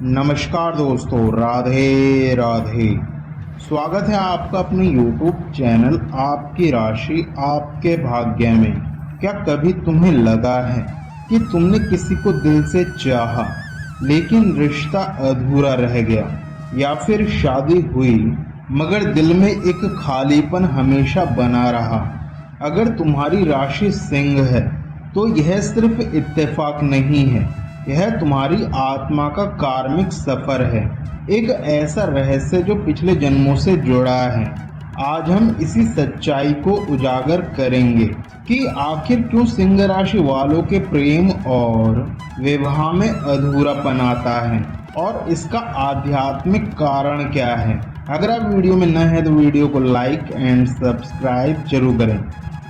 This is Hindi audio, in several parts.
नमस्कार दोस्तों, राधे राधे। स्वागत है आपका अपने YouTube चैनल आपकी राशि आपके भाग्य में। क्या कभी तुम्हें लगा है कि तुमने किसी को दिल से चाहा लेकिन रिश्ता अधूरा रह गया, या फिर शादी हुई मगर दिल में एक खालीपन हमेशा बना रहा? अगर तुम्हारी राशि सिंह है तो यह सिर्फ इत्तेफाक नहीं है, यह तुम्हारी आत्मा का कार्मिक सफर है, एक ऐसा रहस्य जो पिछले जन्मों से जुड़ा है। आज हम इसी सच्चाई को उजागर करेंगे कि आखिर क्यों सिंह राशि वालों के प्रेम और विवाह में अधूरापन आता है और इसका आध्यात्मिक कारण क्या है। अगर आप वीडियो में नए हैं तो वीडियो को लाइक एंड सब्सक्राइब जरूर करें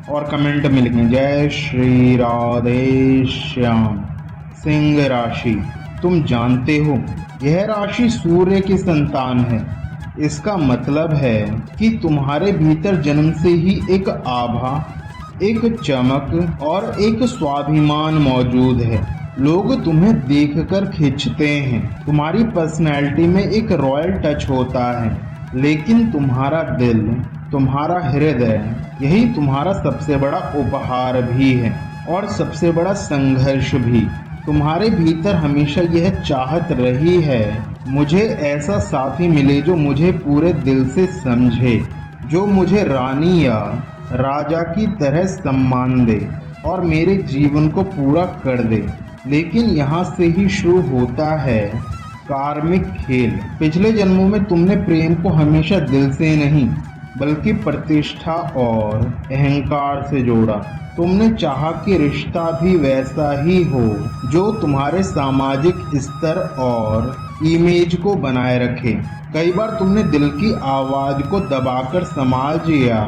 और कमेंट में लिखें जय श्री राधे श्याम। सिंह राशि, तुम जानते हो यह राशि सूर्य की संतान है। इसका मतलब है कि तुम्हारे भीतर जन्म से ही एक आभा, एक चमक और एक स्वाभिमान मौजूद है। लोग तुम्हें देखकर खिंचते हैं, तुम्हारी पर्सनैलिटी में एक रॉयल टच होता है, लेकिन तुम्हारा दिल, तुम्हारा हृदय, यही तुम्हारा सबसे बड़ा उपहार भी है और सबसे बड़ा संघर्ष भी। तुम्हारे भीतर हमेशा यह चाहत रही है, मुझे ऐसा साथी मिले जो मुझे पूरे दिल से समझे, जो मुझे रानी या राजा की तरह सम्मान दे और मेरे जीवन को पूरा कर दे। लेकिन यहाँ से ही शुरू होता है कार्मिक खेल। पिछले जन्मों में तुमने प्रेम को हमेशा दिल से नहीं बल्कि प्रतिष्ठा और अहंकार से जोड़ा। तुमने चाहा कि रिश्ता भी वैसा ही हो जो तुम्हारे सामाजिक स्तर और इमेज को बनाए रखे। कई बार तुमने दिल की आवाज को दबाकर समाज या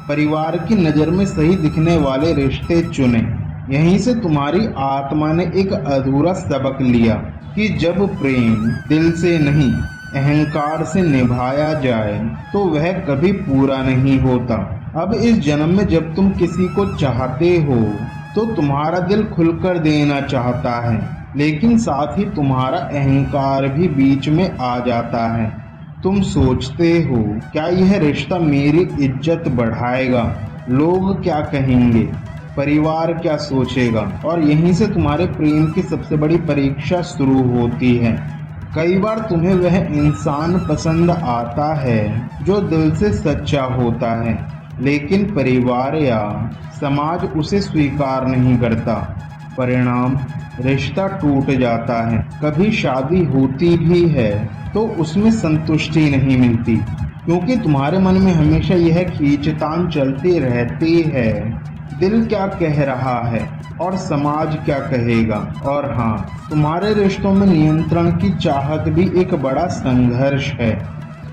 परिवार की नज़र में सही दिखने वाले रिश्ते चुने। यहीं से तुम्हारी आत्मा ने एक अधूरा सबक लिया कि जब प्रेम दिल से नहीं अहंकार से निभाया जाए तो वह कभी पूरा नहीं होता। अब इस जन्म में जब तुम किसी को चाहते हो तो तुम्हारा दिल खुलकर देना चाहता है, लेकिन साथ ही तुम्हारा अहंकार भी बीच में आ जाता है। तुम सोचते हो क्या यह रिश्ता मेरी इज्जत बढ़ाएगा, लोग क्या कहेंगे, परिवार क्या सोचेगा, और यहीं से तुम्हारे प्रेम की सबसे बड़ी परीक्षा शुरू होती है। कई बार तुम्हें वह इंसान पसंद आता है जो दिल से सच्चा होता है, लेकिन परिवार या समाज उसे स्वीकार नहीं करता। परिणाम, रिश्ता टूट जाता है। कभी शादी होती भी है तो उसमें संतुष्टि नहीं मिलती, क्योंकि तुम्हारे मन में हमेशा यह खींचतान चलती रहती है, दिल क्या कह रहा है और समाज क्या कहेगा। और हाँ, तुम्हारे रिश्तों में नियंत्रण की चाहत भी एक बड़ा संघर्ष है।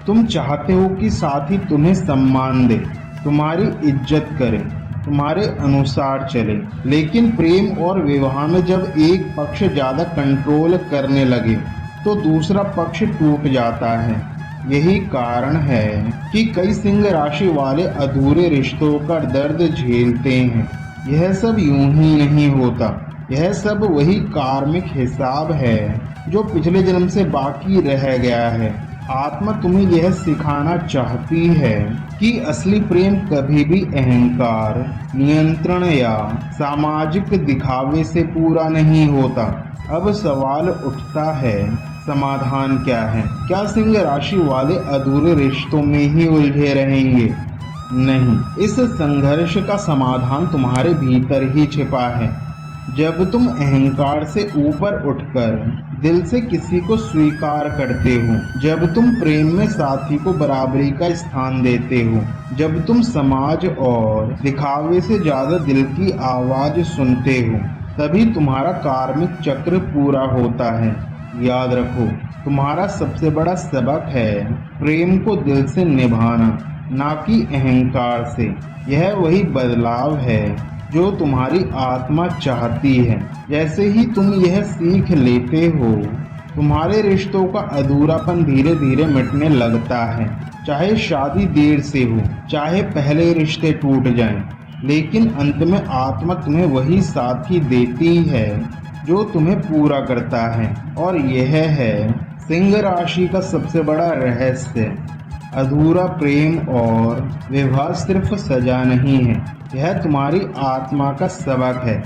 तुम चाहते हो कि साथी तुम्हें सम्मान दे, तुम्हारी इज्जत करे, तुम्हारे अनुसार चले, लेकिन प्रेम और विवाह में जब एक पक्ष ज्यादा कंट्रोल करने लगे तो दूसरा पक्ष टूट जाता है। यही कारण है कि कई सिंह राशि वाले अधूरे रिश्तों का दर्द झेलते हैं। यह सब यूं ही नहीं होता, यह सब वही कार्मिक हिसाब है जो पिछले जन्म से बाकी रह गया है। आत्मा तुम्हें यह सिखाना चाहती है कि असली प्रेम कभी भी अहंकार, नियंत्रण या सामाजिक दिखावे से पूरा नहीं होता। अब सवाल उठता है, समाधान क्या है? क्या सिंह राशि वाले अधूरे रिश्तों में ही उलझे रहेंगे? नहीं, इस संघर्ष का समाधान तुम्हारे भीतर ही छिपा है। जब तुम अहंकार से ऊपर उठकर दिल से किसी को स्वीकार करते हो, जब तुम प्रेम में साथी को बराबरी का स्थान देते हो, जब तुम समाज और दिखावे से ज्यादा दिल की आवाज सुनते हो, तभी तुम्हारा कार्मिक चक्र पूरा होता है। याद रखो, तुम्हारा सबसे बड़ा सबक है प्रेम को दिल से निभाना, ना कि अहंकार से। यह वही बदलाव है जो तुम्हारी आत्मा चाहती है। जैसे ही तुम यह सीख लेते हो, तुम्हारे रिश्तों का अधूरापन धीरे धीरे मिटने लगता है। चाहे शादी देर से हो, चाहे पहले रिश्ते टूट जाएं, लेकिन अंत में आत्मा तुम्हें वही साथी देती है जो तुम्हें पूरा करता है, और यह है सिंह राशि का सबसे बड़ा रहस्य अधूरा प्रेम और विवाह सिर्फ सजा नहीं है, यह तुम्हारी आत्मा का सबक है।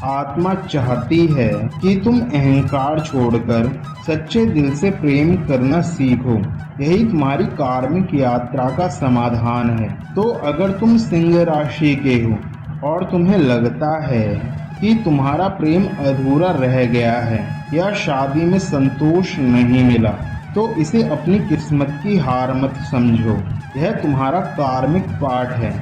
आत्मा चाहती है कि तुम अहंकार छोड़कर सच्चे दिल से प्रेम करना सीखो। यही तुम्हारी कार्मिक यात्रा का समाधान है। तो अगर तुम सिंह राशि के हो और तुम्हें लगता है कि तुम्हारा प्रेम अधूरा रह गया है या शादी में संतोष नहीं मिला, तो इसे अपनी किस्मत की हार मत समझो। यह तुम्हारा कार्मिक पाठ है।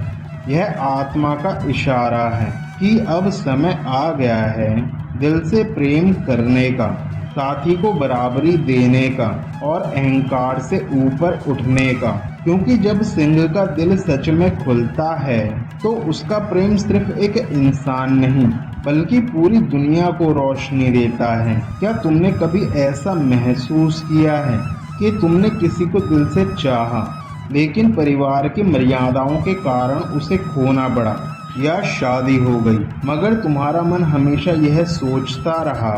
यह आत्मा का इशारा है कि अब समय आ गया है दिल से प्रेम करने का, साथी को बराबरी देने का और अहंकार से ऊपर उठने का। क्योंकि जब सिंह का दिल सच में खुलता है तो उसका प्रेम सिर्फ एक इंसान नहीं बल्कि पूरी दुनिया को रोशनी देता है। क्या तुमने कभी ऐसा महसूस किया है कि तुमने किसी को दिल से चाहा लेकिन परिवार की मर्यादाओं के कारण उसे खोना पड़ा या शादी हो गई, मगर तुम्हारा मन हमेशा यह सोचता रहा,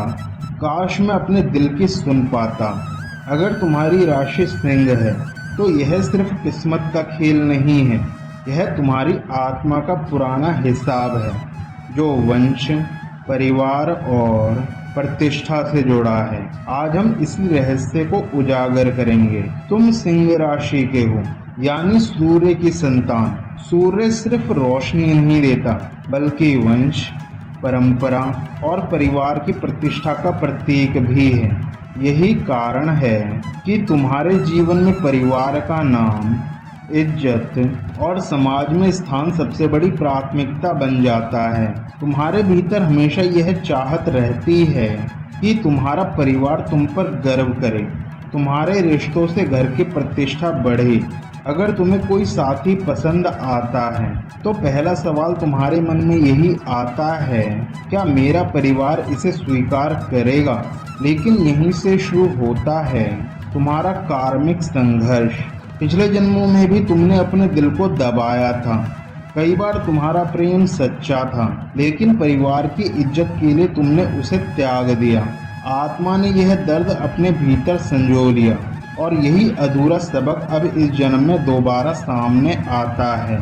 काश मैं अपने दिल की सुन पाता। अगर तुम्हारी राशि सिंह है तो यह सिर्फ किस्मत का खेल नहीं है, यह तुम्हारी आत्मा का पुराना हिसाब है जो वंश, परिवार और प्रतिष्ठा से जुड़ा है। आज हम इसी रहस्य को उजागर करेंगे। तुम सिंह राशि के हो, यानी सूर्य की संतान। सूर्य सिर्फ रोशनी नहीं देता बल्कि वंश, परंपरा और परिवार की प्रतिष्ठा का प्रतीक भी है। यही कारण है कि तुम्हारे जीवन में परिवार का नाम, इज्जत और समाज में स्थान सबसे बड़ी प्राथमिकता बन जाता है। तुम्हारे भीतर हमेशा यह चाहत रहती है कि तुम्हारा परिवार तुम पर गर्व करे, तुम्हारे रिश्तों से घर की प्रतिष्ठा बढ़े। अगर तुम्हें कोई साथी पसंद आता है तो पहला सवाल तुम्हारे मन में यही आता है, क्या मेरा परिवार इसे स्वीकार करेगा? लेकिन यहीं से शुरू होता है तुम्हारा कार्मिक संघर्ष। पिछले जन्मों में भी तुमने अपने दिल को दबाया था। कई बार तुम्हारा प्रेम सच्चा था लेकिन परिवार की इज्जत के लिए तुमने उसे त्याग दिया। आत्मा ने यह दर्द अपने भीतर संजो लिया और यही अधूरा सबक अब इस जन्म में दोबारा सामने आता है।